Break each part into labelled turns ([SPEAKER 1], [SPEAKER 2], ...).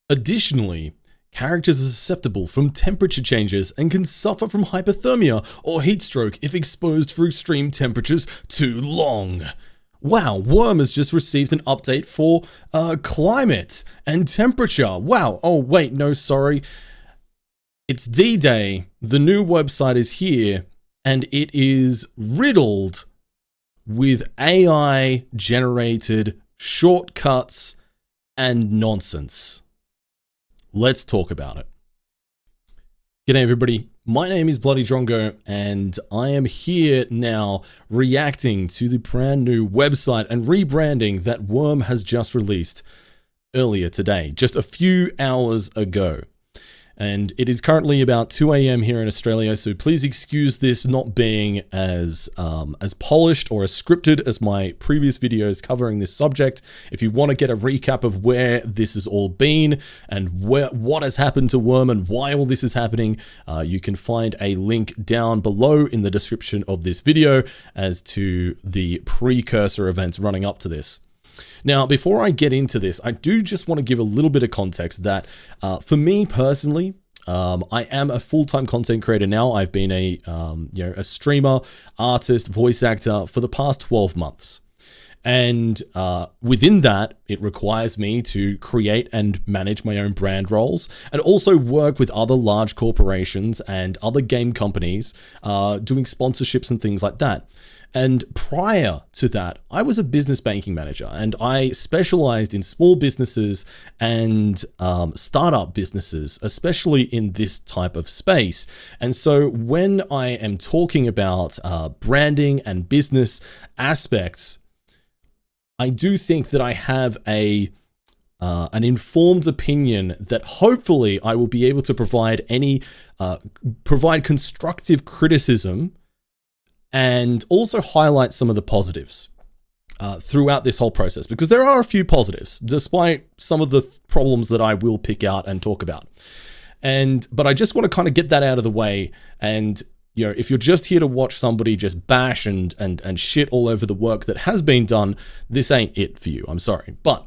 [SPEAKER 1] Additionally, characters are susceptible from temperature changes and can suffer from hypothermia or heat stroke if exposed for extreme temperatures too long. Wow, Worm has just received an update for climate and temperature. Wow, oh wait, no, sorry. It's D-Day, the new website is here, and it is riddled with AI-generated shortcuts and nonsense. Let's talk about it. G'day everybody, my name is Bloody Drongo and I am here now reacting to the brand new website and rebranding that Worm has just released earlier today, just a few hours ago. And it is currently about 2 AM here in Australia, so please excuse this not being as polished or as scripted as my previous videos covering this subject. If you want to get a recap of where this has all been and what has happened to Worm and why all this is happening, you can find a link down below in the description of this video as to the precursor events running up to this. Now, before I get into this, I do just want to give a little bit of context that for me personally, I am a full-time content creator now. I've been a streamer, artist, voice actor for the past 12 months. And within that, it requires me to create and manage my own brand roles and also work with other large corporations and other game companies doing sponsorships and things like that. And prior to that, I was a business banking manager and I specialized in small businesses and startup businesses, especially in this type of space. And so when I am talking about branding and business aspects, I do think that I have an informed opinion that hopefully I will be able to provide provide constructive criticism and also highlight some of the positives throughout this whole process, because there are a few positives, despite some of the problems that I will pick out and talk about. But I just want to kind of get that out of the way. And if you're just here to watch somebody just bash and shit all over the work that has been done, this ain't it for you. I'm sorry, but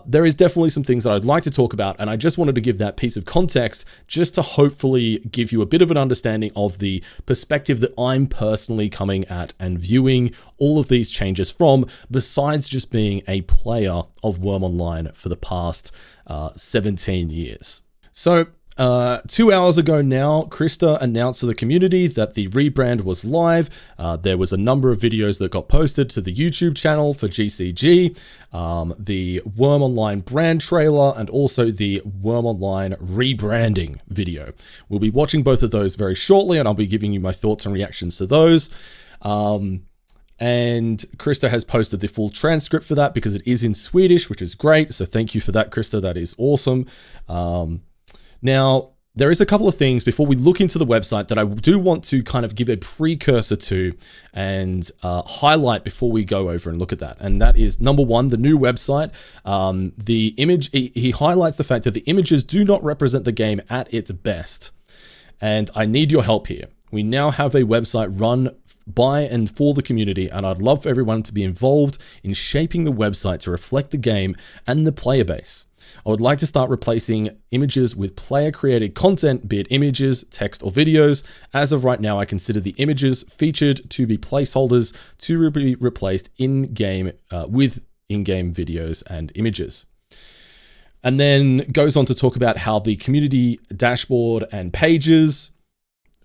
[SPEAKER 1] there is definitely some things that I'd like to talk about, and I just wanted to give that piece of context just to hopefully give you a bit of an understanding of the perspective that I'm personally coming at and viewing all of these changes from, besides just being a player of Worm Online for the past 17 years. So 2 hours ago now, Krista announced to the community that the rebrand was live. There was a number of videos that got posted to the YouTube channel for GCG, the Worm Online brand trailer, and also the Worm Online rebranding video. We'll be watching both of those very shortly, and I'll be giving you my thoughts and reactions to those. And Krista has posted the full transcript for that because it is in Swedish, which is great. So thank you for that, Krista. That is awesome. Now, there is a couple of things before we look into the website that I do want to kind of give a precursor to and highlight before we go over and look at that. And that is, number one, the new website. The image, he highlights the fact that the images do not represent the game at its best. And I need your help here. We now have a website run by and for the community, and I'd love for everyone to be involved in shaping the website to reflect the game and the player base. I would like to start replacing images with player-created content, be it images, text, or videos. As of right now, I consider the images featured to be placeholders to be replaced in-game with in-game videos and images. And then goes on to talk about how the community dashboard and pages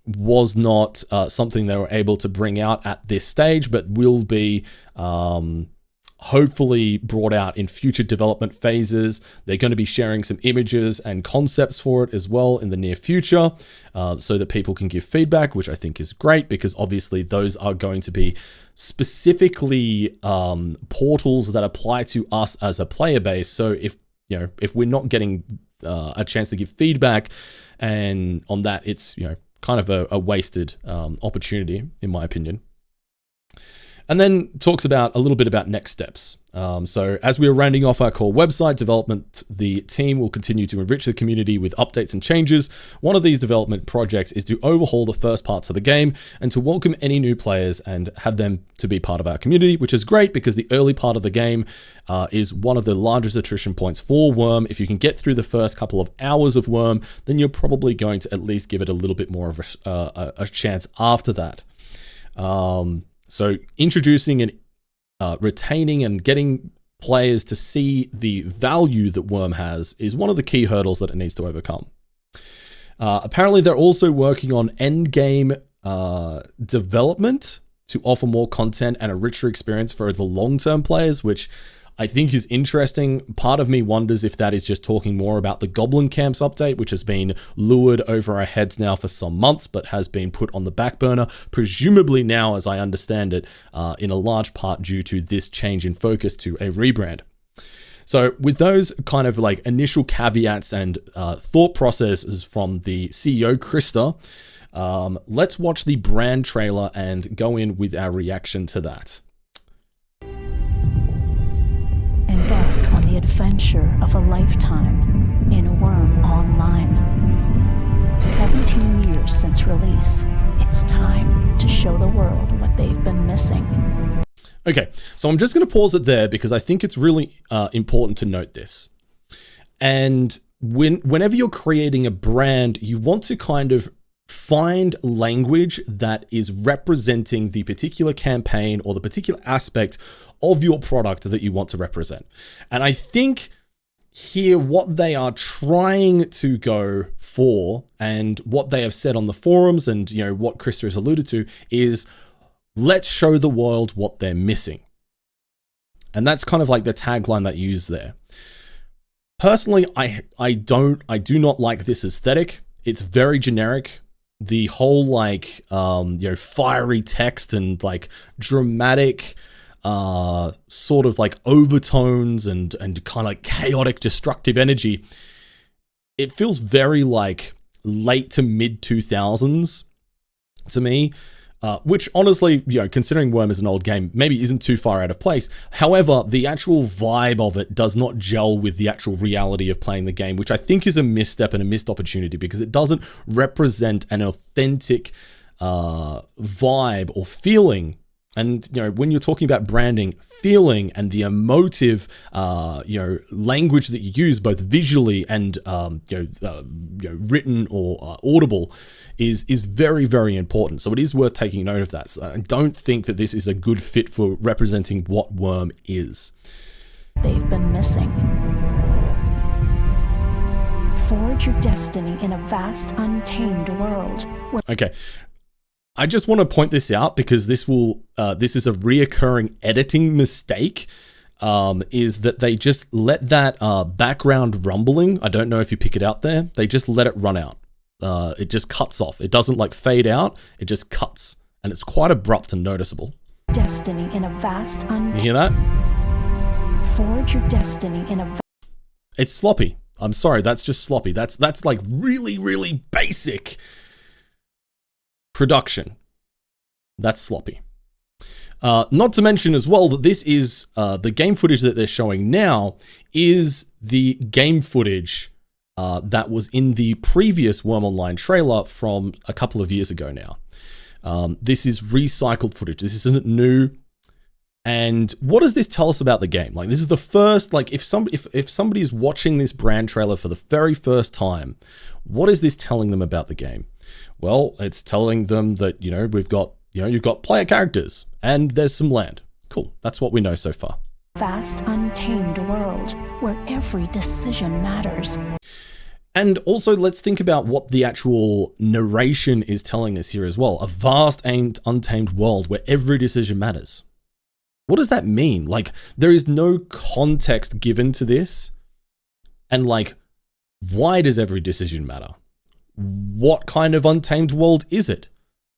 [SPEAKER 1] was not something they were able to bring out at this stage, but will be hopefully brought out in future development phases. They're going to be sharing some images and concepts for it as well in the near future, so that people can give feedback, which I think is great, because obviously those are going to be specifically portals that apply to us as a player base. So if we're not getting a chance to give feedback and on that, it's kind of a wasted opportunity, in my opinion. And then talks about a little bit about next steps. So as we are rounding off our core website development, the team will continue to enrich the community with updates and changes. One of these development projects is to overhaul the first parts of the game and to welcome any new players and have them to be part of our community, which is great because the early part of the game is one of the largest attrition points for Worm. If you can get through the first couple of hours of Worm, then you're probably going to at least give it a little bit more of a chance after that. So introducing and retaining and getting players to see the value that Worm has is one of the key hurdles that it needs to overcome. Apparently, they're also working on endgame development to offer more content and a richer experience for the long-term players, which I think is interesting. Part of me wonders if that is just talking more about the Goblin Camps update, which has been lured over our heads now for some months, but has been put on the back burner, presumably now, as I understand it, in a large part due to this change in focus to a rebrand. So with those kind of like initial caveats and thought processes from the CEO, Krista, let's watch the brand trailer and go in with our reaction to that.
[SPEAKER 2] Embark on the adventure of a lifetime in Worm Online. 17 years since release, it's time to show the world what they've been missing.
[SPEAKER 1] Okay, so I'm just going to pause it there because I think it's really important to note this. And whenever you're creating a brand, you want to kind of find language that is representing the particular campaign or the particular aspect of your product that you want to represent. And I think here what they are trying to go for and what they have said on the forums and what Krista has alluded to is let's show the world what they're missing. And that's kind of like the tagline that you use there. Personally, I do not like this aesthetic. It's very generic. The whole like fiery text and like dramatic sort of like overtones and kind of like chaotic destructive energy, it feels very like late to mid 2000s to me, which honestly, considering Worm is an old game, maybe isn't too far out of place. However, the actual vibe of it does not gel with the actual reality of playing the game, which I think is a misstep and a missed opportunity because it doesn't represent an authentic vibe or feeling. And, when you're talking about branding, feeling and the emotive, language that you use, both visually and, written or audible is very, very important. So it is worth taking note of that. So I don't think that this is a good fit for representing what Worm is.
[SPEAKER 2] They've been missing. Forge your destiny in a vast, untamed world.
[SPEAKER 1] Okay. I just want to point this out because this is a reoccurring editing mistake, is that they just let that background rumbling, I don't know if you pick it out there, they just let it run out. It just cuts off. It doesn't like fade out, it just cuts. And it's quite abrupt and noticeable.
[SPEAKER 2] Destiny in a vast,
[SPEAKER 1] you hear that?
[SPEAKER 2] Forge your destiny in a
[SPEAKER 1] It's sloppy. I'm sorry, that's just sloppy. That's like really, really basic production. That's sloppy. Not to mention as well that this is the game footage that they're showing now is the game footage that was in the previous Worm Online trailer from a couple of years ago now. This is recycled footage. This isn't new. And what does this tell us about the game? Like, this is the first, like, if somebody is watching this brand trailer for the very first time, what is this telling them about the game? Well, it's telling them that, we've got, you've got player characters and there's some land. Cool. That's what we know so far.
[SPEAKER 2] Vast, untamed world where every decision matters.
[SPEAKER 1] And also, let's think about what the actual narration is telling us here as well. A vast, untamed world where every decision matters. What does that mean? Like, there is no context given to this. And like, why does every decision matter? What kind of untamed world is it?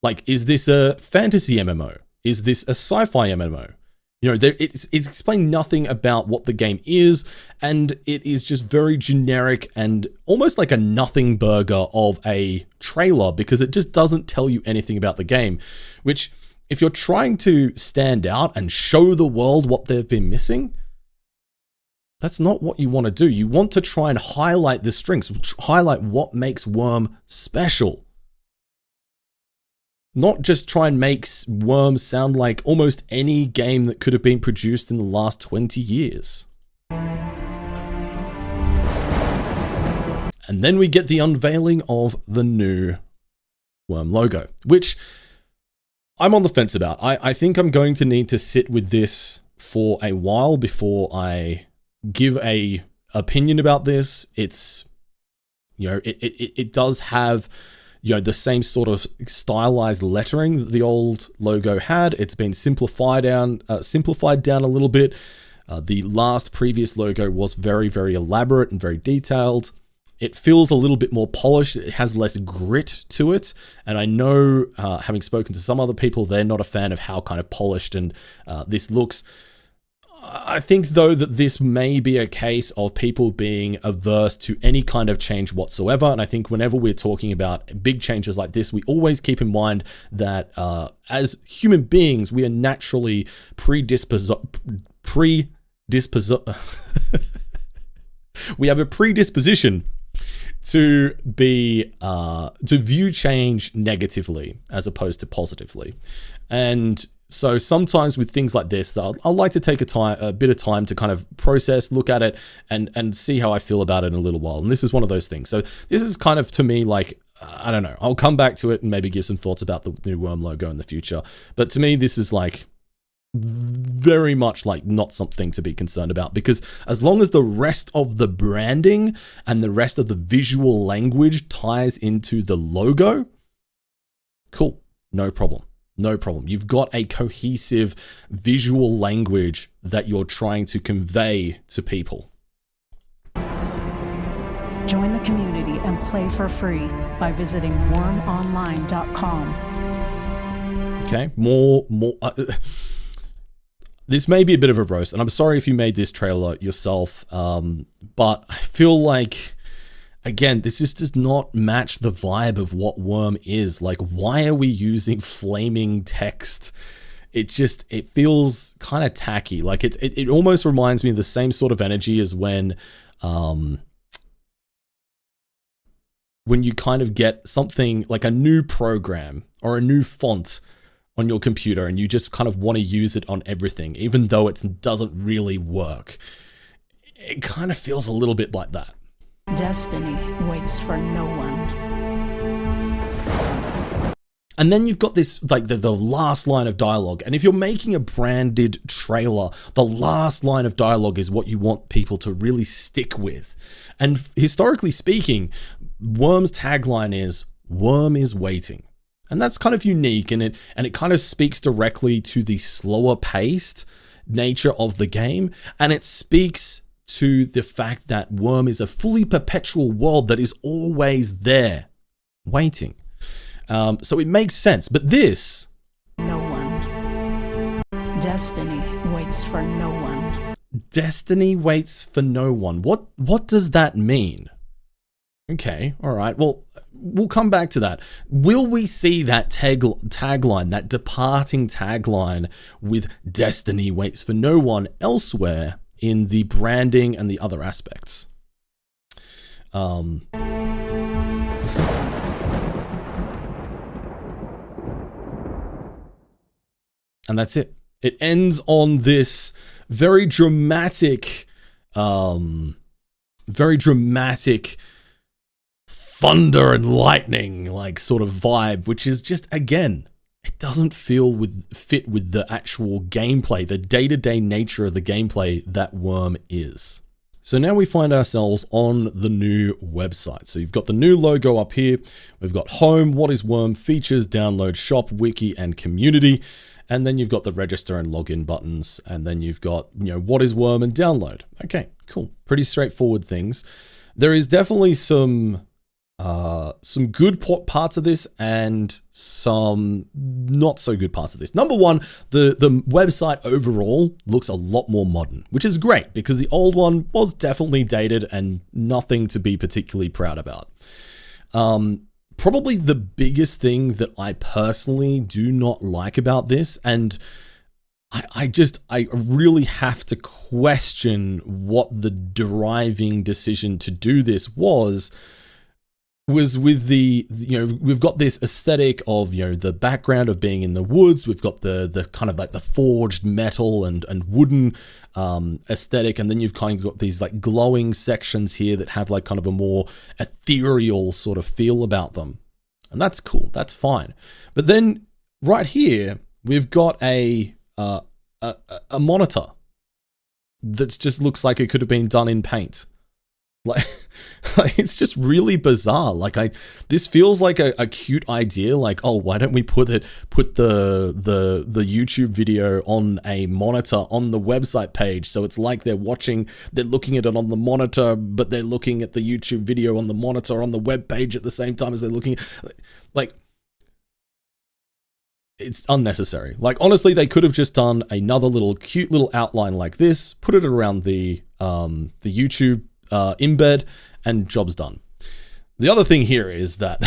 [SPEAKER 1] Like, is this a fantasy MMO? Is this a sci-fi MMO? It's explained nothing about what the game is, and it is just very generic and almost like a nothing burger of a trailer because it just doesn't tell you anything about the game, which if you're trying to stand out and show the world what they've been missing, that's not what you want to do. You want to try and highlight the strengths, highlight what makes Worm special. Not just try and make Worm sound like almost any game that could have been produced in the last 20 years. And then we get the unveiling of the new Worm logo, which I'm on the fence about. I think I'm going to need to sit with this for a while before I give a opinion about this. It's, you know, it does have, you know, the same sort of stylized lettering that the old logo had. It's been simplified down a little bit. The last previous logo was very, very elaborate and very detailed. It feels a little bit more polished. It has less grit to it. And I know, having spoken to some other people, they're not a fan of how kind of polished and this looks. I think, though, that this may be a case of people being averse to any kind of change whatsoever. And I think whenever we're talking about big changes like this, we always keep in mind that as human beings, we are naturally we have a predisposition to be to view change negatively as opposed to positively. And so sometimes with things like this, I like to take a bit of time to kind of process, look at it, and see how I feel about it in a little while. And this is one of those things. So this is kind of, to me, like, I don't know. I'll come back to it and maybe give some thoughts about the new Worm logo in the future. But to me, this is like very much like not something to be concerned about, because as long as the rest of the branding and the rest of the visual language ties into the logo, cool, no problem. No problem. You've got a cohesive visual language that you're trying to convey to people.
[SPEAKER 2] Join the community and play for free by visiting wormonline.com.
[SPEAKER 1] Okay, more. This may be a bit of a roast, and I'm sorry if you made this trailer yourself, but I feel like, again, this just does not match the vibe of what Worm is. Like, why are we using flaming text? It feels kind of tacky. Like, it almost reminds me of the same sort of energy as when you kind of get something like a new program or a new font on your computer and you just kind of want to use it on everything, even though it doesn't really work. It kind of feels a little bit like that.
[SPEAKER 2] Destiny waits for no one.
[SPEAKER 1] And then you've got this, like the last line of dialogue. And if you're making a branded trailer, the last line of dialogue is what you want people to really stick with. And historically speaking, Worm's tagline is, "Worm is waiting." And that's kind of unique, and it kind of speaks directly to the slower paced nature of the game. And it speaks to the fact that Worm is a fully perpetual world that is always there, waiting. So it makes sense. But this...
[SPEAKER 2] No one. Destiny waits for no one.
[SPEAKER 1] Destiny waits for no one. What does that mean? Okay, all right. Well, we'll come back to that. Will we see that tagline, that departing tagline with Destiny waits for no one elsewhere in the branding and the other aspects? We'll see. And that's it. It ends on this very dramatic thunder and lightning like sort of vibe, which is just, again, it doesn't fit with the actual gameplay, the day-to-day nature of the gameplay that Worm is. So now we find ourselves on the new website. So you've got the new logo up here. We've got home, what is Worm, features, download, shop, wiki, and community. And then you've got the register and login buttons. And then you've got, what is Worm and download. Okay, cool. Pretty straightforward things. There is definitely some good parts of this and some not so good parts of this. Number one, the website overall looks a lot more modern, which is great because the old one was definitely dated and nothing to be particularly proud about. probably the biggest thing that I personally do not like about this, and I really have to question what the driving decision to do this was with the, we've got this aesthetic of, the background of being in the woods. We've got the kind of like the forged metal and wooden aesthetic. And then you've kind of got these like glowing sections here that have like kind of a more ethereal sort of feel about them. And that's cool. That's fine. But then right here, we've got a monitor that just looks like it could have been done in paint. Like it's just really bizarre. Like this feels like a cute idea. Like, oh, why don't we put the YouTube video on a monitor on the website page? So it's like they're looking at it on the monitor, but they're looking at the YouTube video on the monitor on the web page at the same time as they're looking. Like, it's unnecessary. Like, honestly, they could have just done another little cute little outline like this, put it around the YouTube embed, and job's done. The other thing here is that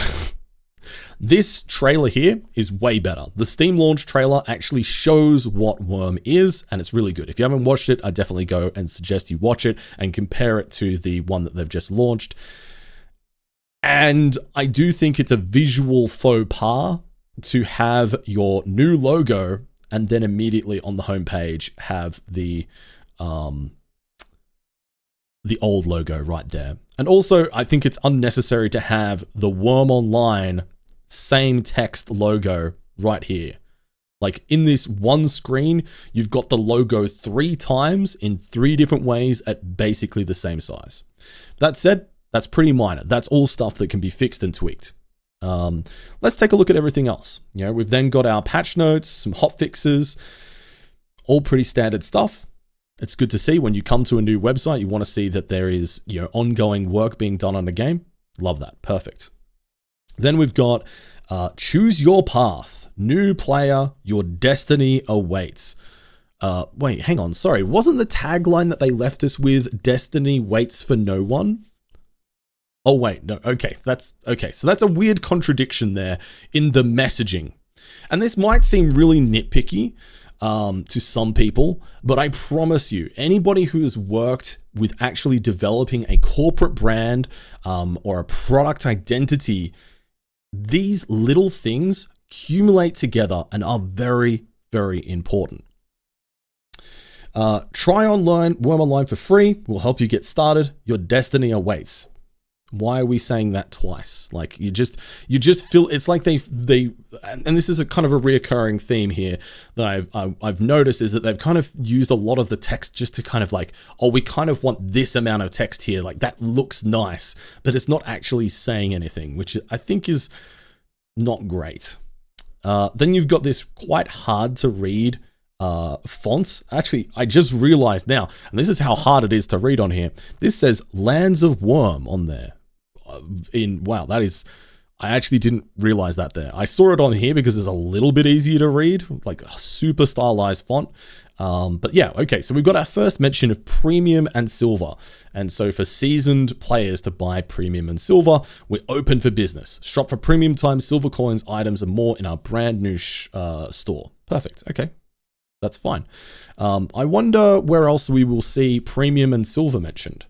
[SPEAKER 1] this trailer here is way better. The Steam launch trailer actually shows what Worm is, and it's really good. If you haven't watched it, I definitely go and suggest you watch it and compare it to the one that they've just launched. And I do think it's a visual faux pas to have your new logo and then immediately on the homepage have the old logo right there. And also, I think it's unnecessary to have the Worm Online same text logo right here. Like in this one screen, you've got the logo 3 times in 3 different ways at basically the same size. That said, that's pretty minor. That's all stuff that can be fixed and tweaked. Let's take a look at everything else. We've then got our patch notes, some hot fixes, all pretty standard stuff. It's good to see when you come to a new website, you want to see that there is, ongoing work being done on the game. Love that. Perfect. Then we've got choose your path. New player, your destiny awaits. Wait, hang on. Sorry. Wasn't the tagline that they left us with destiny waits for no one? Oh, wait, no. Okay. So that's a weird contradiction there in the messaging. And this might seem really nitpicky, to some people, but I promise you, anybody who has worked with actually developing a corporate brand or a product identity, these little things accumulate together and are very, very important. Try online, Worm Online for free. Will help you get started. Your destiny awaits. Why are we saying that twice? Like you just feel it's like they and this is a kind of a reoccurring theme here that I've noticed is that they've kind of used a lot of the text just to kind of like, oh, we kind of want this amount of text here, like that looks nice, but it's not actually saying anything, which I think is not great. Then you've got this quite hard to read fonts. Actually, I just realized now, and this is how hard it is to read on here. This says Lands of Worm on there. Wow, that is, I actually didn't realize that there. I saw it on here because it's a little bit easier to read, like a super stylized font. But yeah, okay, so we've got our first mention of premium and silver. And so for seasoned players to buy premium and silver, we're open for business. Shop for premium times, silver coins, items, and more in our brand new store. Perfect, okay. That's fine. I wonder where else we will see premium and silver mentioned.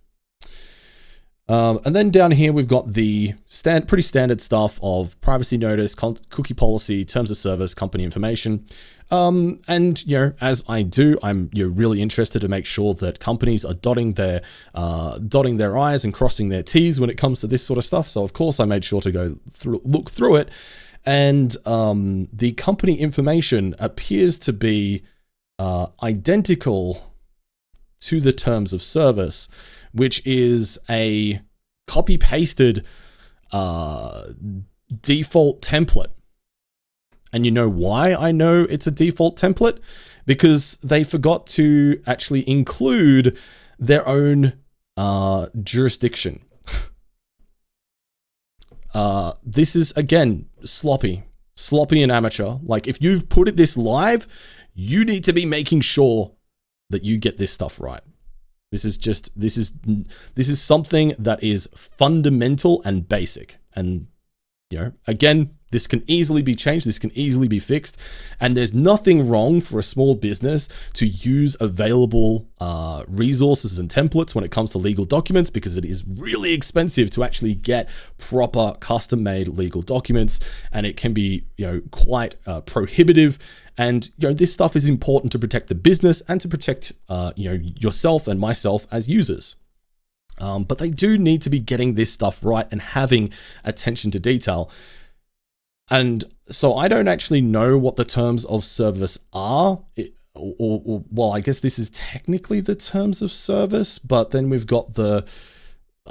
[SPEAKER 1] And then down here, we've got the pretty standard stuff of privacy notice, cookie policy, terms of service, company information. And, as I do, I'm really interested to make sure that companies are dotting their I's and crossing their T's when it comes to this sort of stuff. So, of course, I made sure to look through it. And the company information appears to be identical to the terms of service, which is a copy-pasted default template. And you know why I know it's a default template? Because they forgot to actually include their own jurisdiction. This is, again, sloppy and amateur. Like, if you've put it this live, you need to be making sure that you get this stuff right. This is something that is fundamental and basic. And again, this can easily be changed. This can easily be fixed. And there's nothing wrong for a small business to use available resources and templates when it comes to legal documents, because it is really expensive to actually get proper custom-made legal documents. And it can be, quite prohibitive. And, this stuff is important to protect the business and to protect, yourself and myself as users. But they do need to be getting this stuff right and having attention to detail. And so I don't actually know what the terms of service are, well, I guess this is technically the terms of service, but then we've got I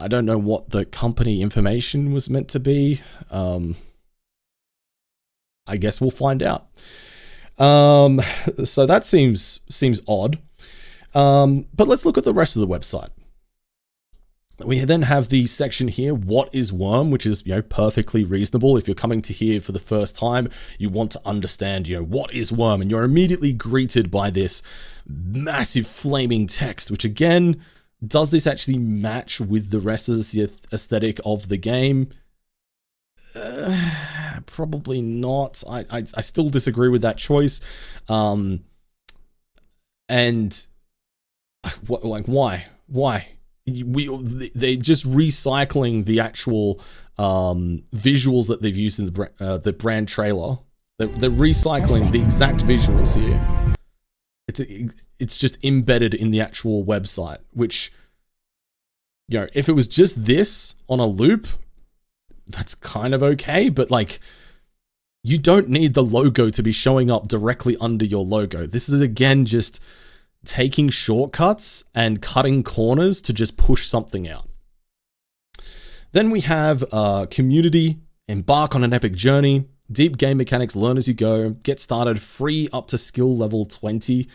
[SPEAKER 1] don't know what the company information was meant to be. I guess we'll find out. So that seems odd. But let's look at the rest of the website. We then have the section here, what is Worm, which is, perfectly reasonable. If you're coming to here for the first time, you want to understand, what is Worm, and you're immediately greeted by this massive flaming text, which again, does this actually match with the rest of the aesthetic of the game? Probably not. I still disagree with that choice. And why? They're just recycling the actual visuals that they've used in the brand trailer. They're recycling the exact visuals here. It's just embedded in the actual website, which, if it was just this on a loop, that's kind of okay, but you don't need the logo to be showing up directly under your logo. This is again just taking shortcuts and cutting corners to just push something out. Then we have community, embark on an epic journey, deep game mechanics, learn as you go, get started, free up to skill level 20.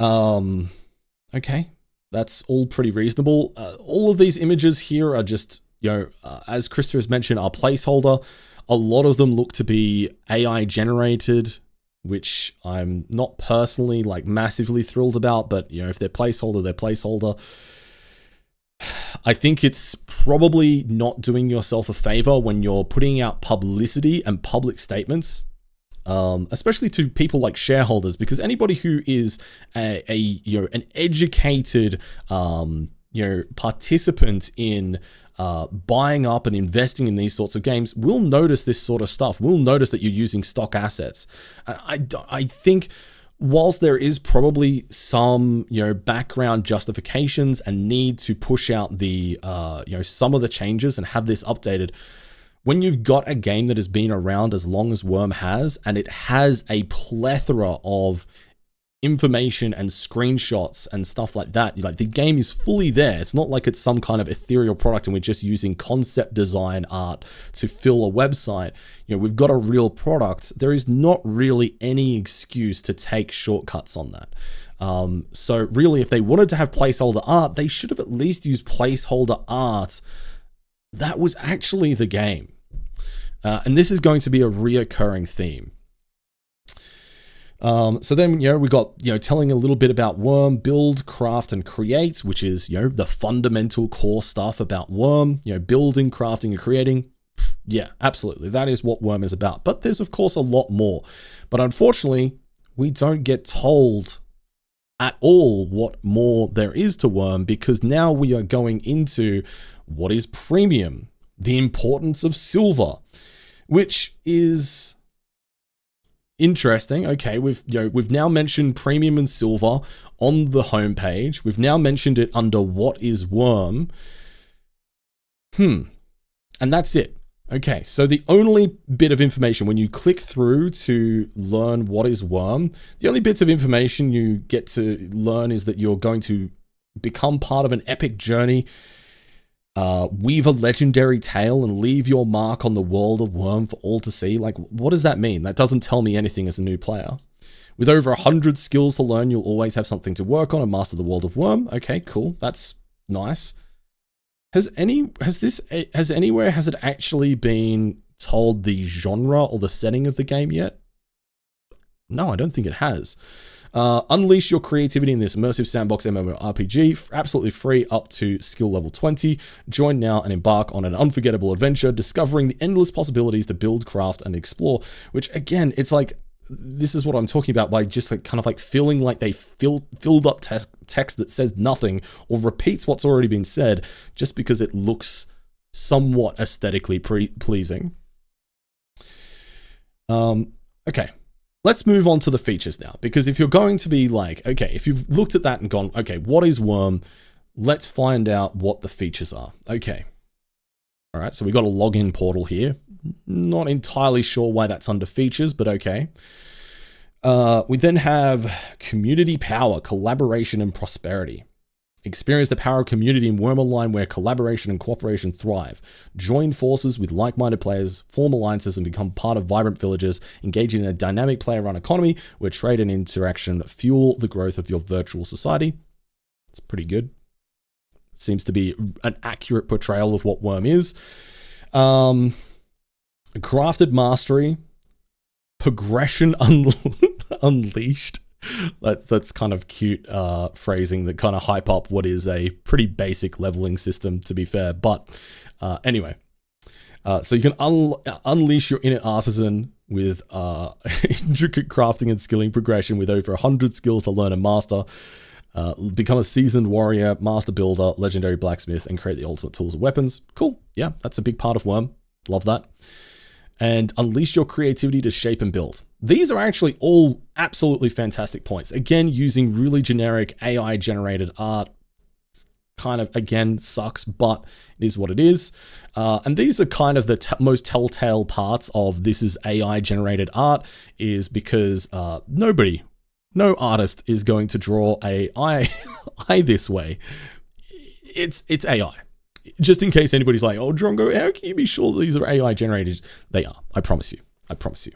[SPEAKER 1] Okay, that's all pretty reasonable. All of these images here are just, as Krista has mentioned, are placeholder. A lot of them look to be AI generated, which I'm not personally massively thrilled about, but if they're placeholder, they're placeholder. I think it's probably not doing yourself a favor when you're putting out publicity and public statements, especially to people like shareholders, because anybody who is an educated participant in buying up and investing in these sorts of games will notice this sort of stuff. Will notice that you're using stock assets. I think whilst there is probably some, background justifications and need to push out the, some of the changes and have this updated, when you've got a game that has been around as long as Worm has, and it has a plethora of information and screenshots and stuff like that, the game is fully there. It's not like it's some kind of ethereal product and we're just using concept design art to fill a website. We've got a real product. There is not really any excuse to take shortcuts on that. So really, if they wanted to have placeholder art, they should have at least used placeholder art that was actually the game. And this is going to be a reoccurring theme. So then, we got, telling a little bit about Worm, build, craft, and create, which is, the fundamental core stuff about Worm, building, crafting, and creating. Yeah, absolutely. That is what Worm is about. But there's, of course, a lot more. But unfortunately, we don't get told at all what more there is to Worm, because now we are going into what is premium, the importance of silver, which is interesting. Okay, we've now mentioned premium and silver on the homepage. We've now mentioned it under what is Worm. And that's it. Okay, so the only bit of information when you click through to learn what is Worm, the only bits of information you get to learn is that you're going to become part of an epic journey, weave a legendary tale, and leave your mark on the world of Worm for all to see. What does that mean? That doesn't tell me anything as a new player. With over 100 skills to learn, you'll always have something to work on and master the world of Worm. Okay, cool. That's nice. Has it actually been told the genre or the setting of the game yet? No, I don't think it has. Unleash your creativity in this immersive sandbox MMORPG, absolutely free up to skill level 20. Join now and embark on an unforgettable adventure, discovering the endless possibilities to build, craft, and explore. Which again, it's like, this is what I'm talking about by just like kind of like feeling like they filled up text that says nothing or repeats what's already been said just because it looks somewhat aesthetically pleasing. Okay, let's move on to the features now, because if you're going to be like, okay, if you've looked at that and gone, okay, what is Worm? Let's find out what the features are. Okay. All right, so we got a login portal here. Not entirely sure why that's under features, but okay. We then have community power, collaboration, and prosperity. Experience the power of community in Worm Online, where collaboration and cooperation thrive. Join forces with like-minded players, form alliances, and become part of vibrant villages. Engage in a dynamic player-run economy where trade and interaction fuel the growth of your virtual society. It's pretty good. Seems to be an accurate portrayal of what Worm is. Crafted mastery, progression unleashed. That's kind of cute phrasing that kind of hype up what is a pretty basic leveling system, to be fair. But anyway, so you can unleash your inner artisan with intricate crafting and skilling progression with over 100 skills to learn and master. Become a seasoned warrior, master builder, legendary blacksmith, and create the ultimate tools and weapons. Cool. Yeah, that's a big part of Worm. Love that. And unleash your creativity to shape and build. These are actually all absolutely fantastic points. Again, using really generic AI generated art kind of, again, sucks, but it is what it is. And these are kind of the most telltale parts of this is AI generated art, is because no artist is going to draw AI this way. It's AI. Just in case anybody's like, oh, Drongo, how can you be sure that these are AI generated? They are. I promise you. I promise you.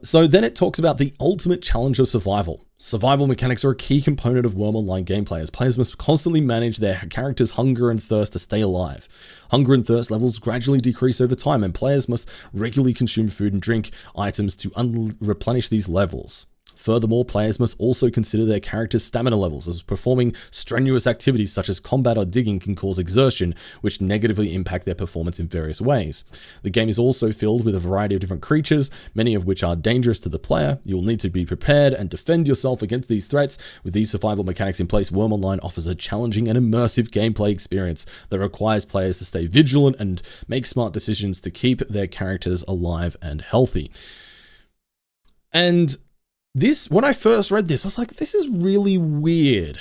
[SPEAKER 1] So then it talks about the ultimate challenge of survival. Survival mechanics are a key component of Worm Online gameplay, as players must constantly manage their characters' hunger and thirst to stay alive. Hunger and thirst levels gradually decrease over time, and players must regularly consume food and drink items to replenish these levels. Furthermore, players must also consider their character's stamina levels, as performing strenuous activities such as combat or digging can cause exertion, which negatively impact their performance in various ways. The game is also filled with a variety of different creatures, many of which are dangerous to the player. You will need to be prepared and defend yourself against these threats. With these survival mechanics in place, Worm Online offers a challenging and immersive gameplay experience that requires players to stay vigilant and make smart decisions to keep their characters alive and healthy. And this, when I first read this, I was like, this is really weird,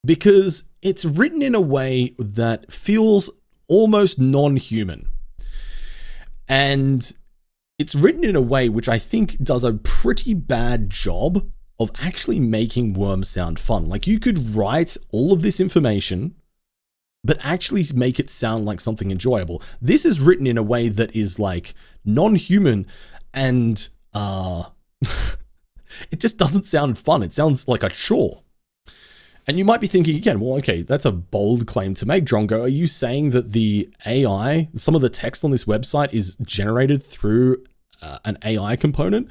[SPEAKER 1] because it's written in a way that feels almost non-human. And it's written in a way which I think does a pretty bad job of actually making Worm sound fun. Like, you could write all of this information, but actually make it sound like something enjoyable. This is written in a way that is like non-human and it just doesn't sound fun. It sounds like a chore. And you might be thinking again, well, okay, that's a bold claim to make, Drongo. Are you saying that the AI, some of the text on this website is generated through an AI component?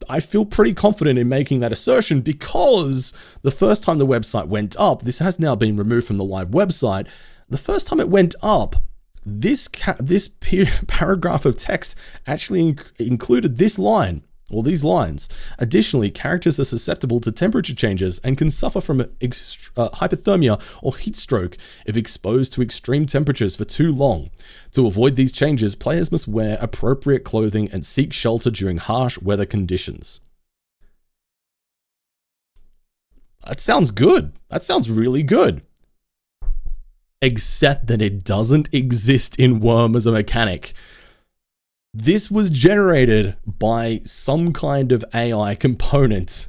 [SPEAKER 1] I feel pretty confident in making that assertion, because the first time the website went up, this has now been removed from the live website. The first time it went up, this paragraph of text actually included this line, or these lines. Additionally, characters are susceptible to temperature changes and can suffer from hypothermia or heat stroke if exposed to extreme temperatures for too long. To avoid these changes, players must wear appropriate clothing and seek shelter during harsh weather conditions. That sounds good. That sounds really good. Except that it doesn't exist in Worm as a mechanic. This was generated by some kind of AI component,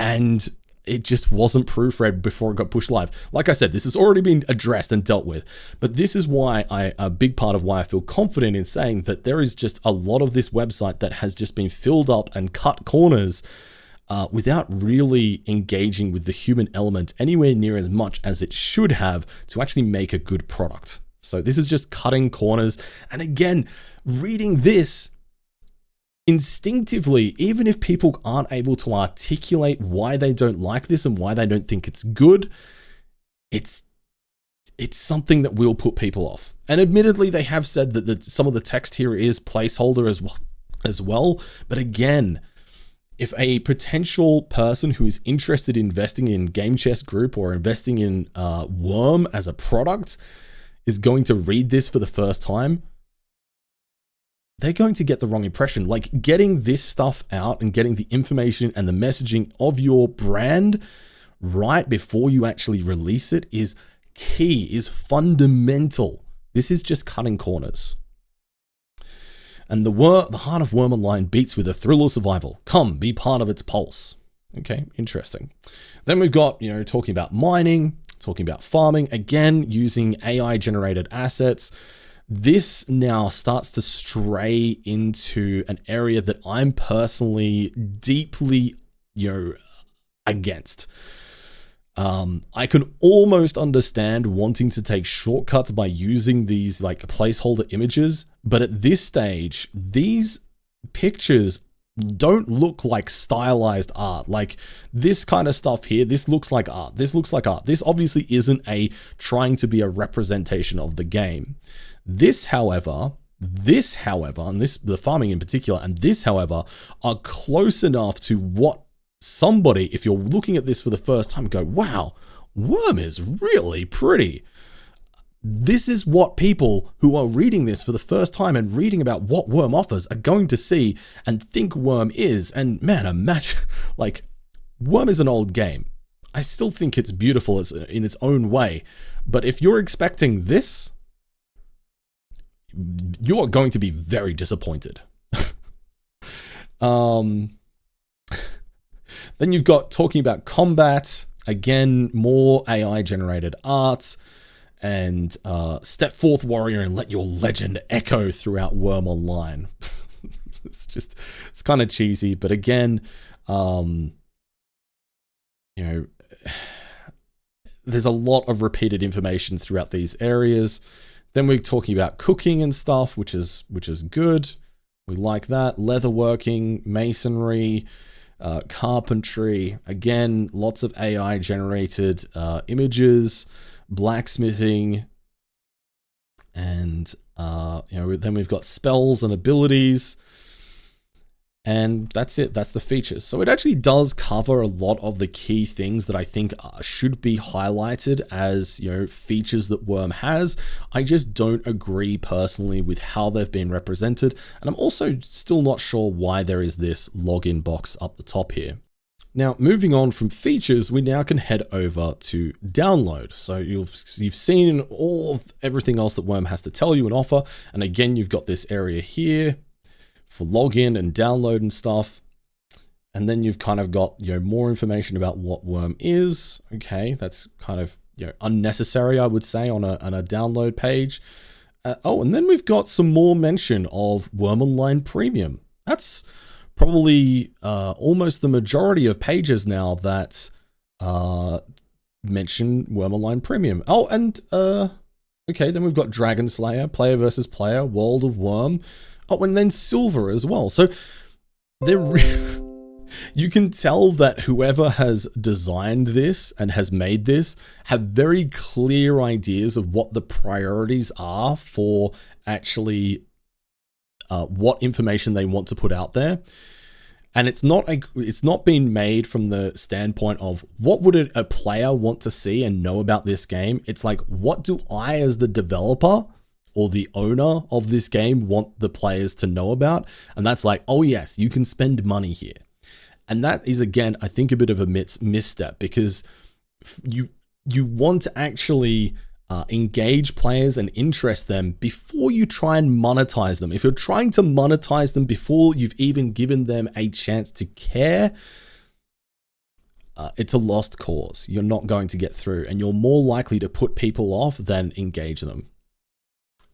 [SPEAKER 1] and it just wasn't proofread before it got pushed live. Like I said, this has already been addressed and dealt with, but this is why a big part of why I feel confident in saying that there is just a lot of this website that has just been filled up and cut corners without really engaging with the human element anywhere near as much as it should have to actually make a good product. So this is just cutting corners. And again, reading this, instinctively, even if people aren't able to articulate why they don't like this and why they don't think it's good, it's something that will put people off. And admittedly, they have said that some of the text here is placeholder as well. But again, if a potential person who is interested in investing in Game Chest Group or investing in Worm as a product is going to read this for the first time, they're going to get the wrong impression. Like, getting this stuff out and getting the information and the messaging of your brand right before you actually release it is key, is fundamental. This is just cutting corners. And the heart of Worm Online beats with a thrill of survival. Come, be part of its pulse. Okay, interesting. Then we've got, talking about mining, talking about farming, again, using AI-generated assets. This now starts to stray into an area that I'm personally deeply, against. I can almost understand wanting to take shortcuts by using these like placeholder images, but at this stage, these pictures don't look like stylized art. Like this kind of stuff here, this looks like art. This looks like art. This obviously isn't trying to be a representation of the game. This, however, and the farming in particular, and this, however, are close enough to what somebody, if you're looking at this for the first time, go, wow, Worm is really pretty. This is what people who are reading this for the first time and reading about what Worm offers are going to see and think Worm is. And man, imagine, like, Worm is an old game. I still think it's beautiful in its own way. But if you're expecting this, you are going to be very disappointed. Then you've got talking about combat, again, more AI generated art, and step forth, warrior, and let your legend echo throughout Worm Online. It's kind of cheesy, but again, there's a lot of repeated information throughout these areas. Then we're talking about cooking and stuff, which is good. We like that. Leatherworking, masonry, carpentry, again, lots of AI generated images, blacksmithing, and then we've got spells and abilities, and that's it. That's the features. So it actually does cover a lot of the key things that I think should be highlighted as features that Worm has. I just don't agree personally with how they've been represented, and I'm also still not sure why there is this login box up the top here. Now, moving on from features, we now can head over to download. So you've seen everything else that Worm has to tell you and offer, and again, you've got this area here for login and download and stuff. And then you've kind of got, more information about what Worm is. Okay, that's kind of, unnecessary, I would say, on a download page. And then we've got some more mention of Worm Online Premium. That's probably almost the majority of pages now that mention Worm Online Premium. Oh, and okay, then we've got Dragon Slayer, player versus player, World of Worm. Oh, and then Silver as well. So you can tell that whoever has designed this and has made this have very clear ideas of what the priorities are for actually what information they want to put out there. And it's not been made from the standpoint of what would a player want to see and know about this game. It's like, what do I as the developer or the owner of this game want the players to know about? And that's like, oh yes, you can spend money here. And that is, again, I think a bit of a misstep, because you want to actually engage players and interest them before you try and monetize them. If you're trying to monetize them before you've even given them a chance to care, it's a lost cause. You're not going to get through, and you're more likely to put people off than engage them.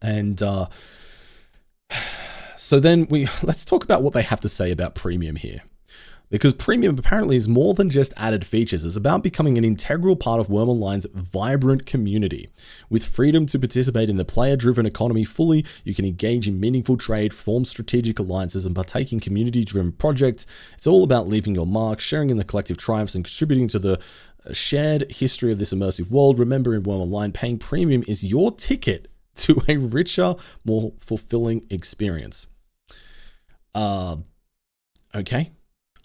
[SPEAKER 1] And so then let's talk about what they have to say about premium here. because premium apparently is more than just added features. It's about becoming an integral part of Worm Online's vibrant community. With freedom to participate in the player-driven economy fully, you can engage in meaningful trade, form strategic alliances, and partake in community-driven projects. It's all about leaving your mark, sharing in the collective triumphs, and contributing to the shared history of this immersive world. Remember, in Worm Online, paying premium is your ticket to a richer, more fulfilling experience. Okay.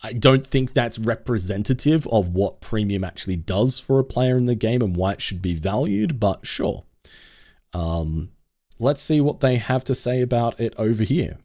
[SPEAKER 1] I don't think that's representative of what premium actually does for a player in the game and why it should be valued, but sure. Let's see what they have to say about it over here.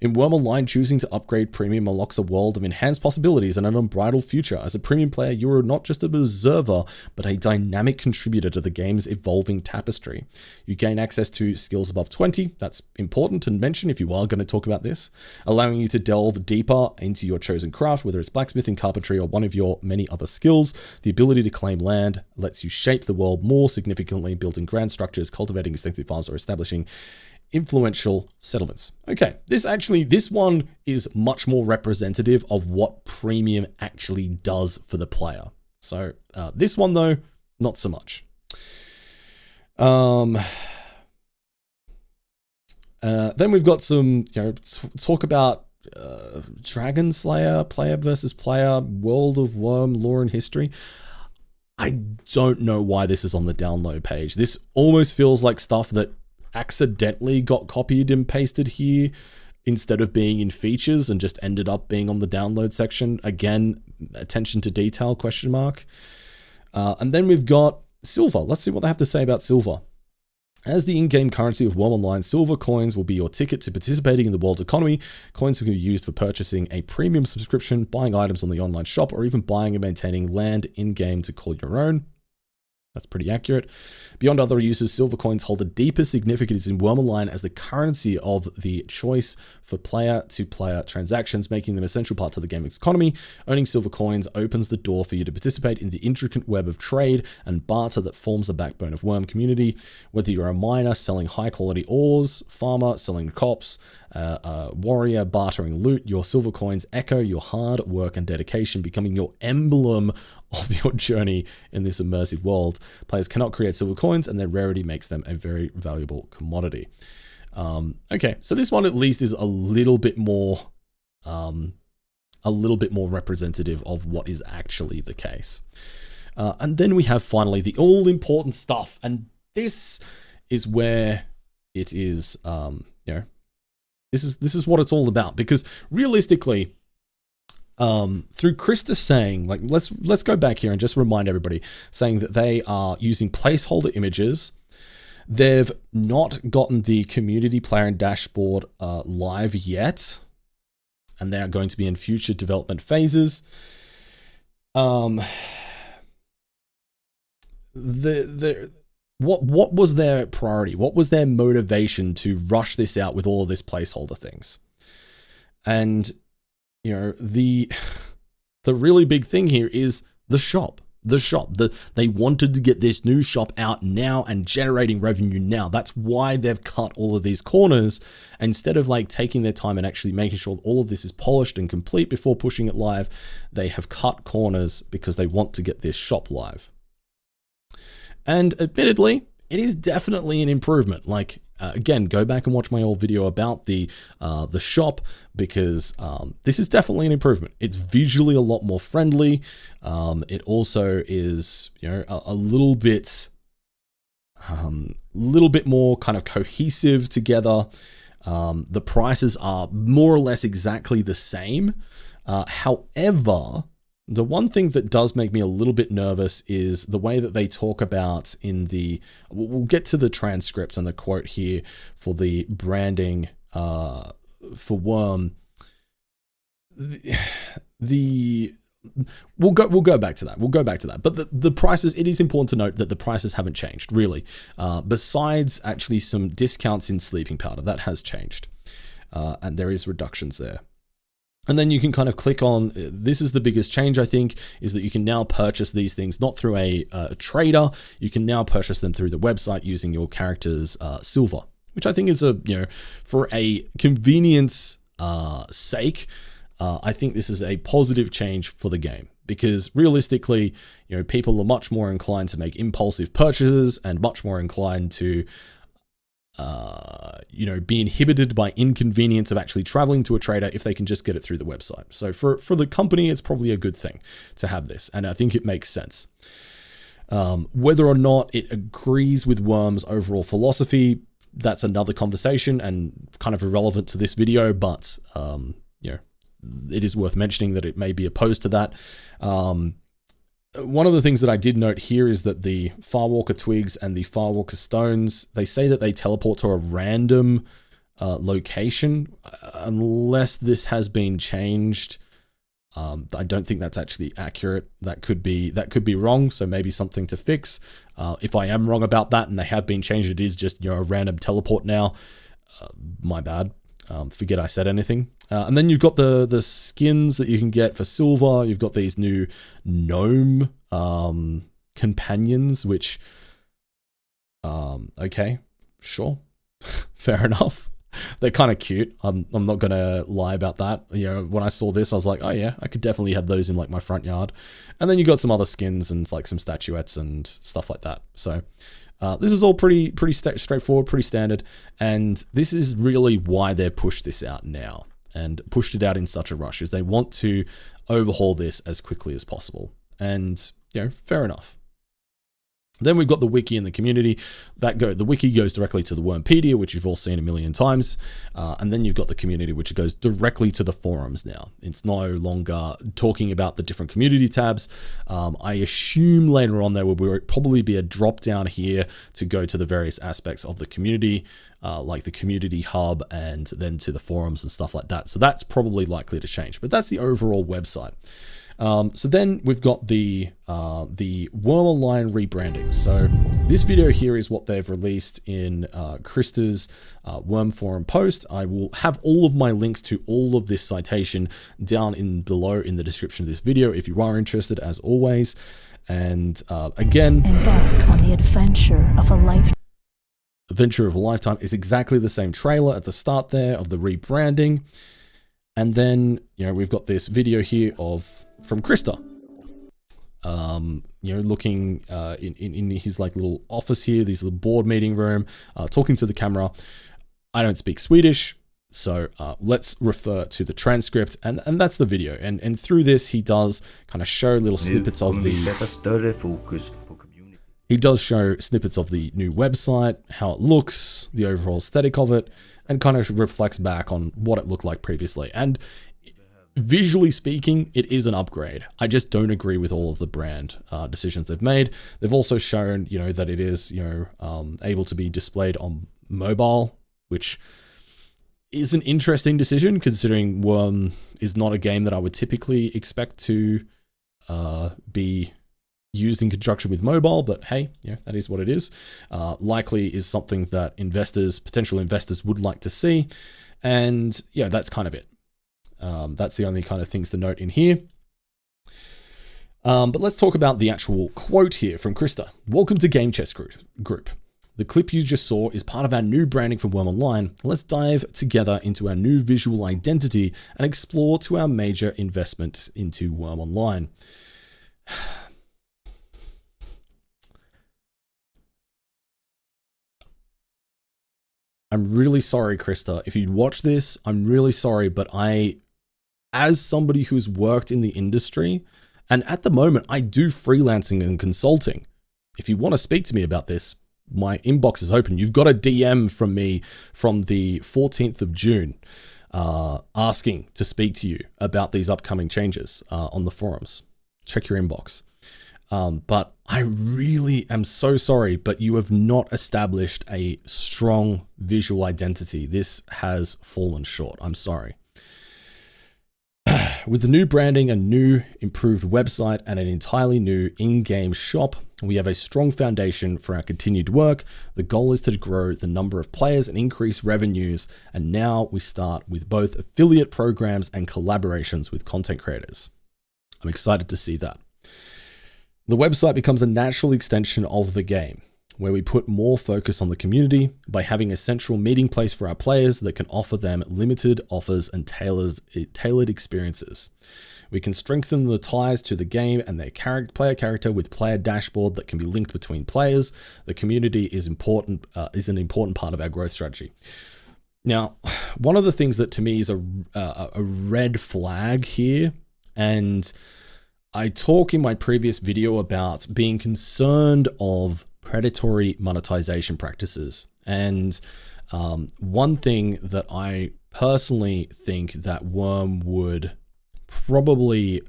[SPEAKER 1] In Worm Online, choosing to upgrade premium unlocks a world of enhanced possibilities and an unbridled future. As a premium player, you are not just an observer, but a dynamic contributor to the game's evolving tapestry. You gain access to skills above 20. That's important to mention if you are going to talk about this, allowing you to delve deeper into your chosen craft, whether it's blacksmithing, carpentry, or one of your many other skills. The ability to claim land lets you shape the world more significantly, building grand structures, cultivating extensive farms, or establishing influential settlements. Okay, this one is much more representative of what premium actually does for the player. So this one though, not so much. Then we've got some, talk about Dragon Slayer, player versus player, World of Worm, lore and history. I don't know why this is on the download page. This almost feels like stuff that accidentally got copied and pasted here instead of being in features and just ended up being on the download section. Again, attention to detail, question mark. And then we've got silver. Let's see what they have to say about silver. As the in-game currency of Worm Online, silver coins will be your ticket to participating in the world's economy. Coins can be used for purchasing a premium subscription, buying items on the online shop, or even buying and maintaining land in-game to call your own. That's pretty accurate. Beyond other uses, silver coins hold a deeper significance in Worm Online as the currency of the choice for player-to-player transactions, making them essential parts of the game's economy. Owning silver coins opens the door for you to participate in the intricate web of trade and barter that forms the backbone of Worm community. Whether you're a miner selling high-quality ores, farmer selling crops, warrior bartering loot, your silver coins echo your hard work and dedication, becoming your emblem of your journey in this immersive world. Players cannot create silver coins, and their rarity makes them a very valuable commodity. Okay, so this one at least is a little bit more representative of what is actually the case. And then we have finally the all-important stuff, and this is where it is. This is what it's all about, because realistically, through Krista saying, like, let's go back here and just remind everybody, saying that they are using placeholder images. They've not gotten the community player and dashboard live yet, and they are going to be in future development phases. What was their priority? What was their motivation to rush this out with all of this placeholder things? And the really big thing here is the shop. They wanted to get this new shop out now and generating revenue now. That's why they've cut all of these corners. Instead of like taking their time and actually making sure all of this is polished and complete before pushing it live, they have cut corners because they want to get this shop live. And admittedly, it is definitely an improvement. Like, again, go back and watch my old video about the shop, because this is definitely an improvement. It's visually a lot more friendly. It also is, a little bit more kind of cohesive together. The prices are more or less exactly the same. However, the one thing that does make me a little bit nervous is the way that they talk about in the, we'll get to the transcript and the quote here for the branding for Worm. We'll go back to that. But the prices, it is important to note that the prices haven't changed really. Besides actually some discounts in sleeping powder, that has changed. And there is reductions there. And then you can kind of click on, this is the biggest change, I think, is that you can now purchase these things not through a trader. You can now purchase them through the website using your character's silver, which I think is for a convenience sake, I think this is a positive change for the game, because realistically, people are much more inclined to make impulsive purchases and much more inclined to be inhibited by inconvenience of actually traveling to a trader if they can just get it through the website. So for the company, it's probably a good thing to have this, and I think it makes sense. Whether or not it agrees with Worm's overall philosophy, that's another conversation and kind of irrelevant to this video, but it is worth mentioning that it may be opposed to that. One of the things that I did note here is that the Firewalker Twigs and the Firewalker Stones, they say that they teleport to a random location, unless this has been changed. I don't think that's actually accurate. That could be wrong, so maybe something to fix. If I am wrong about that and they have been changed, it is just a random teleport now. My bad. Forget I said anything. And then you've got the skins that you can get for silver. You've got these new gnome companions, which, okay, sure, fair enough. They're kind of cute. I'm not gonna lie about that. When I saw this, I was like, oh yeah, I could definitely have those in like my front yard. And then you got some other skins and like some statuettes and stuff like that. So this is all pretty straightforward, pretty standard. And this is really why they've pushed this out now and pushed it out in such a rush, is they want to overhaul this as quickly as possible. And fair enough. Then we've got the wiki and the community. The wiki goes directly to the Wormpedia, which you've all seen a million times. And then you've got the community, which goes directly to the forums now. It's no longer talking about the different community tabs. I assume later on there will probably be a drop down here to go to the various aspects of the community, like the community hub, and then to the forums and stuff like that. So that's probably likely to change, but that's the overall website. So then we've got the Worm Online rebranding. So this video here is what they've released in Krista's Worm Forum post. I will have all of my links to all of this citation down below in the description of this video if you are interested, as always. And again,
[SPEAKER 2] embark on the adventure of a lifetime.
[SPEAKER 1] Adventure of a Lifetime is exactly the same trailer at the start there of the rebranding. And then, we've got this video here from Krista, looking in his like little office here, this little board meeting room, talking to the camera. I don't speak Swedish, so let's refer to the transcript, and that's the video. And through this, he does kind of show little snippets of He does show snippets of the new website, how it looks, the overall aesthetic of it, and kind of reflects back on what it looked like previously. And visually speaking, it is an upgrade. I just don't agree with all of the brand decisions they've made. They've also shown, that it is, able to be displayed on mobile, which is an interesting decision considering Worm is not a game that I would typically expect to be used in conjunction with mobile, but hey, that is what it is. Likely is something that potential investors would like to see. And that's kind of it. That's the only kind of things to note in here. But let's talk about the actual quote here from Krista. Welcome to Game Chess Group. The clip you just saw is part of our new branding for Worm Online. Let's dive together into our new visual identity and explore to our major investment into Worm Online. I'm really sorry, Krista. If you'd watch this, I'm really sorry, but as somebody who's worked in the industry, and at the moment I do freelancing and consulting, if you want to speak to me about this, my inbox is open. You've got a DM from me from the 14th of June asking to speak to you about these upcoming changes on the forums. Check your inbox. But I really am so sorry, but you have not established a strong visual identity. This has fallen short. I'm sorry. With the new branding, a new improved website, and an entirely new in-game shop, we have a strong foundation for our continued work. The goal is to grow the number of players and increase revenues. And now we start with both affiliate programs and collaborations with content creators. I'm excited to see that. The website becomes a natural extension of the game. where we put more focus on the community by having a central meeting place for our players that can offer them limited offers and tailored experiences. We can strengthen the ties to the game and their player character with player dashboard that can be linked between players. The community is an important part of our growth strategy. Now, one of the things that to me is a red flag here, and I talk in my previous video about being concerned of predatory monetization practices. And one thing that I personally think that Worm would probably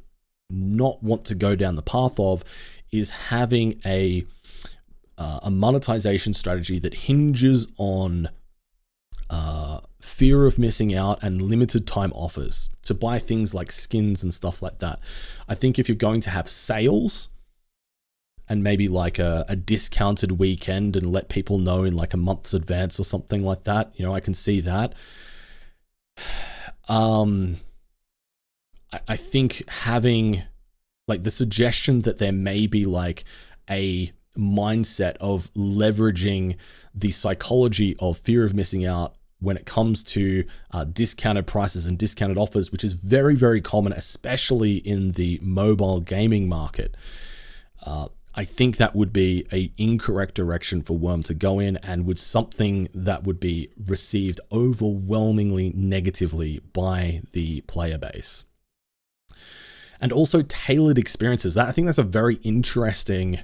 [SPEAKER 1] not want to go down the path of is having a monetization strategy that hinges on fear of missing out and limited time offers to buy things like skins and stuff like that. I think if you're going to have sales and maybe like a discounted weekend and let people know in like a month's advance or something like that, you know, I can see that. I think having like the suggestion that there may be like a mindset of leveraging the psychology of fear of missing out when it comes to discounted prices and discounted offers, which is very, very common, especially in the mobile gaming market. I think that would be an incorrect direction for Worm to go in, and would something that would be received overwhelmingly negatively by the player base. And also tailored experiences. I think that's a very interesting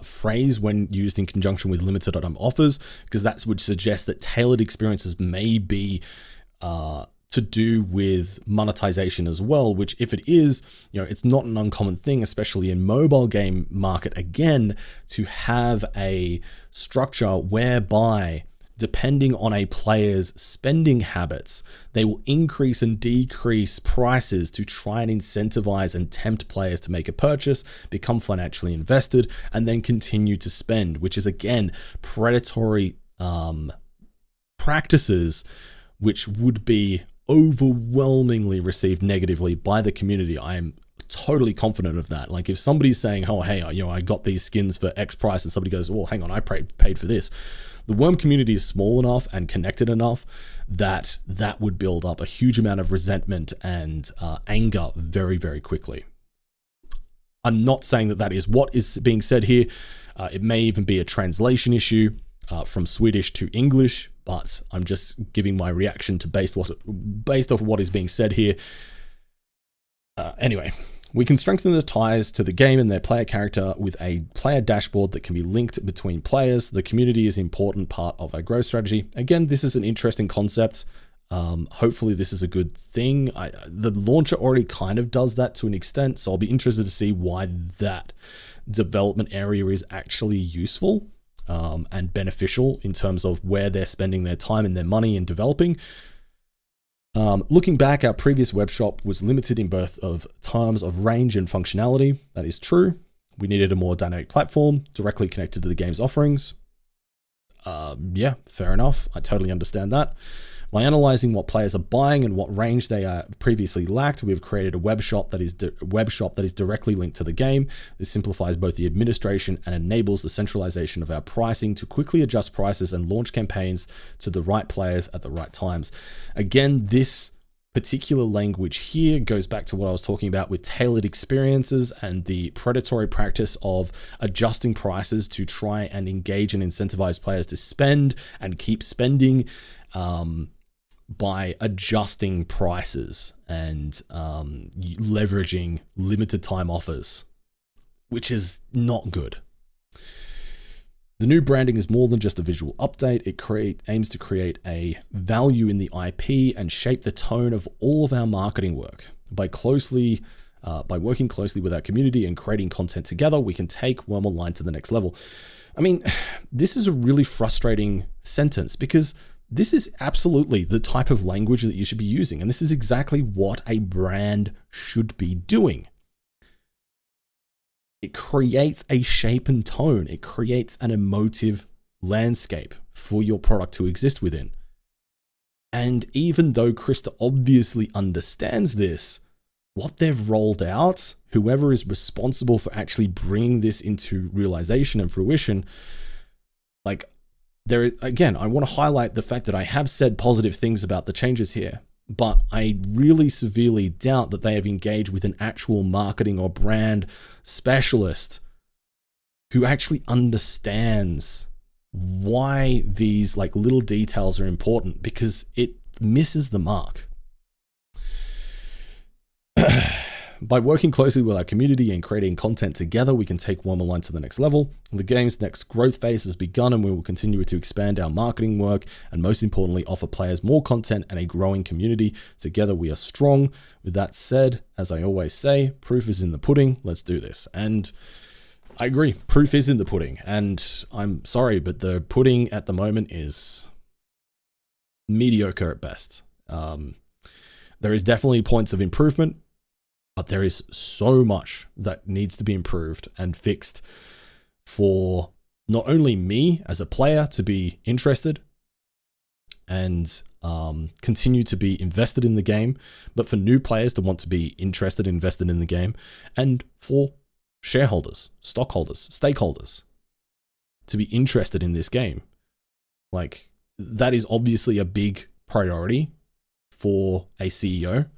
[SPEAKER 1] phrase when used in conjunction with limited time offers, because that would suggest that tailored experiences may be to do with monetization as well, which if it is, you know, it's not an uncommon thing, especially in mobile game market, again, to have a structure whereby depending on a player's spending habits, they will increase and decrease prices to try and incentivize and tempt players to make a purchase, become financially invested, and then continue to spend, which is again predatory practices, which would be overwhelmingly received negatively by the community. I am totally confident of that. Like if somebody's saying, oh, hey, you know, I got these skins for X price, and somebody goes, well, hang on, I paid for this. The Worm community is small enough and connected enough that that would build up a huge amount of resentment and anger very, very quickly. I'm not saying that that is what is being said here. It may even be a translation issue from Swedish to English, but I'm just giving my reaction to based off what is being said here. Anyway, we can strengthen the ties to the game and their player character with a player dashboard that can be linked between players. The community is an important part of our growth strategy. Again, this is an interesting concept. Hopefully this is a good thing. The launcher already kind of does that to an extent, so I'll be interested to see why that development area is actually useful and beneficial in terms of where they're spending their time and their money in developing. Looking back, our previous web shop was limited in both of terms of range and functionality. That is true. We needed a more dynamic platform directly connected to the game's offerings. Yeah, fair enough. I totally understand that. By analyzing what players are buying and what range they previously lacked, we have created a web shop that is directly linked to the game. This simplifies both the administration and enables the centralization of our pricing to quickly adjust prices and launch campaigns to the right players at the right times. Again, this particular language here goes back to what I was talking about with tailored experiences and the predatory practice of adjusting prices to try and engage and incentivize players to spend and keep spending by adjusting prices and leveraging limited time offers, which is not good. The new branding is more than just a visual update. It aims to create a value in the IP and shape the tone of all of our marketing work. By working closely with our community and creating content together, we can take Worm Online to the next level. I mean, this is a really frustrating sentence because this is absolutely the type of language that you should be using. And this is exactly what a brand should be doing. It creates a shape and tone. It creates an emotive landscape for your product to exist within. And even though Krista obviously understands this, what they've rolled out, whoever is responsible for actually bringing this into realization and fruition, like, again, I want to highlight the fact that I have said positive things about the changes here, but I really severely doubt that they have engaged with an actual marketing or brand specialist who actually understands why these like little details are important, because it misses the mark. By working closely with our community and creating content together, we can take Worm Online to the next level. The game's next growth phase has begun, and we will continue to expand our marketing work and, most importantly, offer players more content and a growing community. Together we are strong. With that said, as I always say, proof is in the pudding. Let's do this. And I agree, proof is in the pudding. And I'm sorry, but the pudding at the moment is mediocre at best. There is definitely points of improvement, but there is so much that needs to be improved and fixed for not only me as a player to be interested and continue to be invested in the game, but for new players to want to be interested and invested in the game, and for shareholders, stockholders, stakeholders to be interested in this game. Like, that is obviously a big priority for a CEO,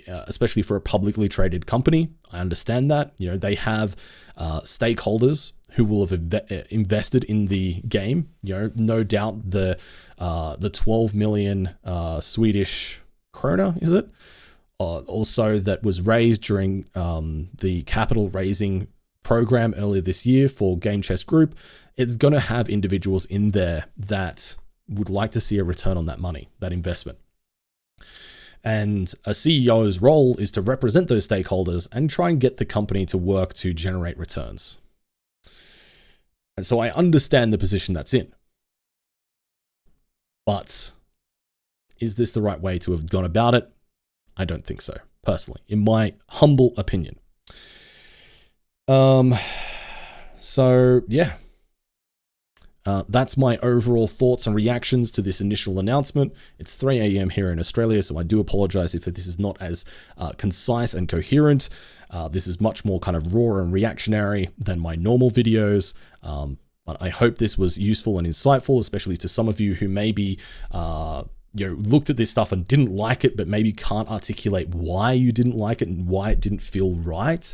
[SPEAKER 1] especially for a publicly traded company. I understand that, you know, they have stakeholders who will have invested in the game. You know, no doubt the 12 million Swedish krona, is it? Also that was raised during the capital raising program earlier this year for Game Chest Group. It's going to have individuals in there that would like to see a return on that money, that investment. And a CEO's role is to represent those stakeholders and try and get the company to work to generate returns. And so I understand the position that's in. But is this the right way to have gone about it? I don't think so, personally, in my humble opinion. So yeah. That's my overall thoughts and reactions to this initial announcement. It's 3 a.m. here in Australia, so I do apologize if this is not as concise and coherent. This is much more kind of raw and reactionary than my normal videos. But I hope this was useful and insightful, especially to some of you who maybe looked at this stuff and didn't like it, but maybe can't articulate why you didn't like it and why it didn't feel right.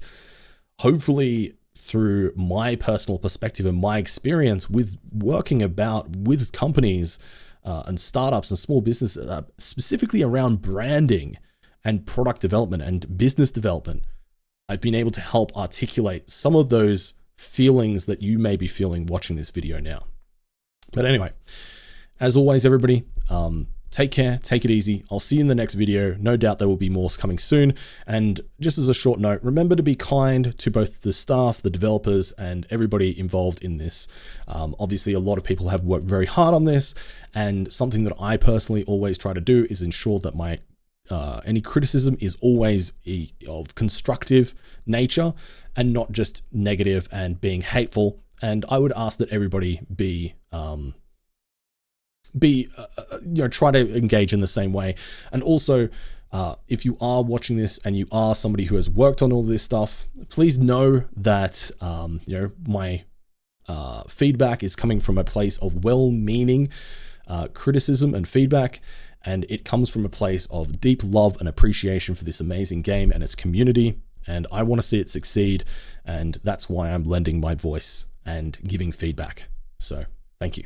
[SPEAKER 1] Hopefully, through my personal perspective and my experience with working with companies and startups and small businesses, specifically around branding and product development and business development, I've been able to help articulate some of those feelings that you may be feeling watching this video now. But anyway, as always, everybody, take care, take it easy. I'll see you in the next video. No doubt there will be more coming soon. And just as a short note, remember to be kind to both the staff, the developers, and everybody involved in this. Obviously, a lot of people have worked very hard on this, and something that I personally always try to do is ensure that my any criticism is always of constructive nature and not just negative and being hateful. And I would ask that everybody try to engage in the same way. And also, if you are watching this and you are somebody who has worked on all this stuff, please know that my feedback is coming from a place of well-meaning criticism and feedback, and it comes from a place of deep love and appreciation for this amazing game and its community, and I want to see it succeed, and that's why I'm lending my voice and giving feedback. So thank you.